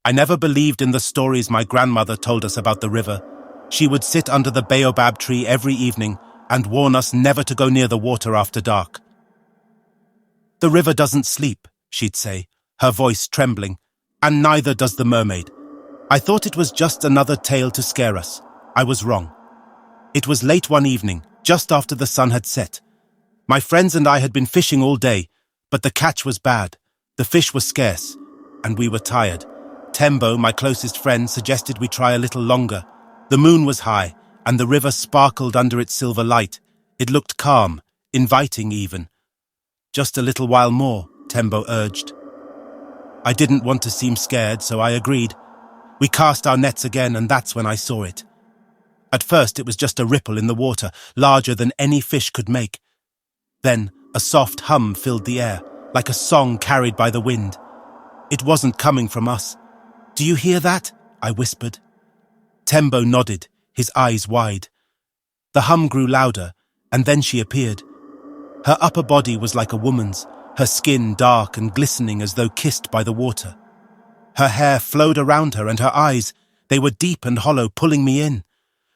I never believed in the stories my grandmother told us about the river. She would sit under the baobab tree every evening and warn us never to go near the water after dark. "The river doesn't sleep," she'd say, her voice trembling, "and neither does the mermaid." I thought it was just another tale to scare us. I was wrong. It was late one evening, just after the sun had set. My friends and I had been fishing all day, but the catch was bad, the fish were scarce, and we were tired. Tembo, my closest friend, suggested we try a little longer. The moon was high, and the river sparkled under its silver light. It looked calm, inviting even. "Just a little while more," Tembo urged. I didn't want to seem scared, so I agreed. We cast our nets again, and that's when I saw it. At first it was just a ripple in the water, larger than any fish could make. Then a soft hum filled the air, like a song carried by the wind. It wasn't coming from us. "Do you hear that?" I whispered. Tembo nodded, his eyes wide. The hum grew louder, and then she appeared. Her upper body was like a woman's, her skin dark and glistening as though kissed by the water. Her hair flowed around her, and her eyes, they were deep and hollow, pulling me in.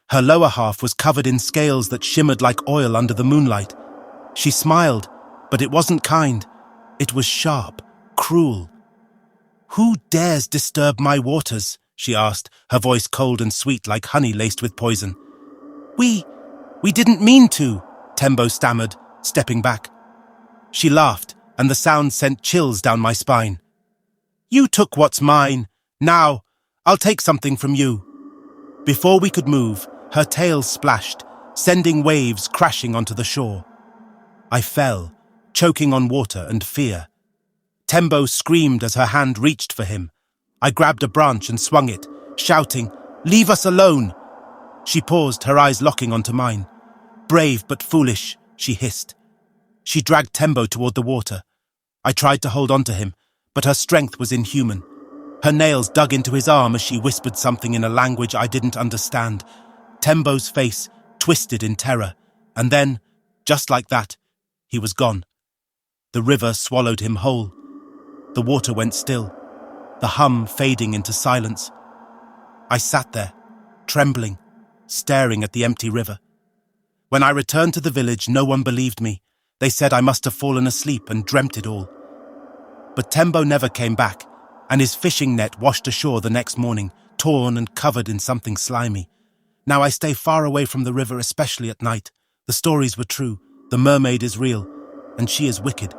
Her lower half was covered in scales that shimmered like oil under the moonlight. She smiled, but it wasn't kind. It was sharp, cruel. "Who dares disturb my waters?" she asked, her voice cold and sweet like honey laced with poison. We didn't mean to," Tembo stammered, stepping back. She laughed, and the sound sent chills down my spine. "You took what's mine. Now, I'll take something from you." Before we could move, her tail splashed, sending waves crashing onto the shore. I fell, choking on water and fear. Tembo screamed as her hand reached for him. I grabbed a branch and swung it, shouting, "Leave us alone!" She paused, her eyes locking onto mine. "Brave but foolish," she hissed. She dragged Tembo toward the water. I tried to hold on to him, but her strength was inhuman. Her nails dug into his arm as she whispered something in a language I didn't understand. Tembo's face twisted in terror, and then, just like that, he was gone. The river swallowed him whole. The water went still, the hum fading into silence. I sat there, trembling, staring at the empty river. When I returned to the village, no one believed me. They said I must have fallen asleep and dreamt it all. But Tembo never came back, and his fishing net washed ashore the next morning, torn and covered in something slimy. Now I stay far away from the river, especially at night. The stories were true, the mermaid is real, and she is wicked.